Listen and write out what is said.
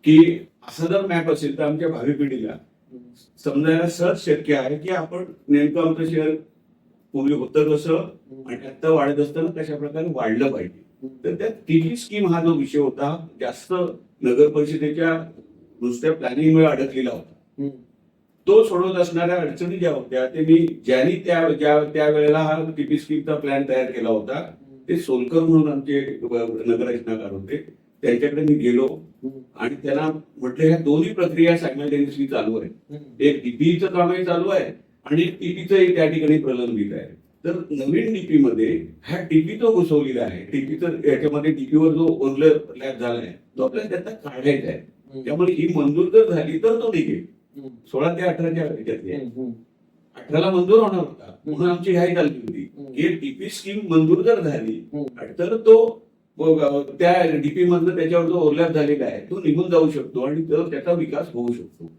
की असा जर मॅप असेल तर आमच्या भावी पिढीला समजायला सहज शक्य आहे की आपण नेमकं आमचं शहर पूर्वी होतं कसं आणि आता वाढत असताना कशा प्रकारे वाढलं पाहिजे. तर त्या तिची स्कीम हा जो विषय होता जास्त नगर परिषदेच्या नुसत्या प्लॅनिंगमुळे अडकलेला होता. तो सोडवत असणाऱ्या अडचणी ज्या होत्या ते मी ज्यांनी त्या वेळेला हा टीपी स्कीमचा प्लॅन तयार केला होता ते सोलकर म्हणून आमचे नगररचनाकार होते, त्यांच्याकडे मी गेलो आणि त्यांना म्हटलं ह्या दोन्ही प्रक्रिया सायमल्टेनियसली चालू आहे. एक डीपीचं कामही चालू आहे आणि टीपीचंही त्या ठिकाणी प्रलंबित आहे. तर नवीन डीपी मध्ये हा टीपी तो घुसवलेला आहे. टीपीचं याच्यामध्ये डीपीवर जो ओव्हरलॅप झालाय तो आपल्याला त्याचा काढायचा आहे. त्यामुळे ही मंजूर जर झाली तर तो निघेल. 16 ते 18च्या ह्याच्यातली आहे. 18ला मंजूर होणार होता म्हणून आमची घाई चालली होती की टीपी स्कीम मंजूर जर झाली तर तो त्या डीपी मधनं त्याच्यावर जो ओव्हरलॅप झालेला आहे तो निघून जाऊ शकतो आणि त्याचा विकास होऊ शकतो.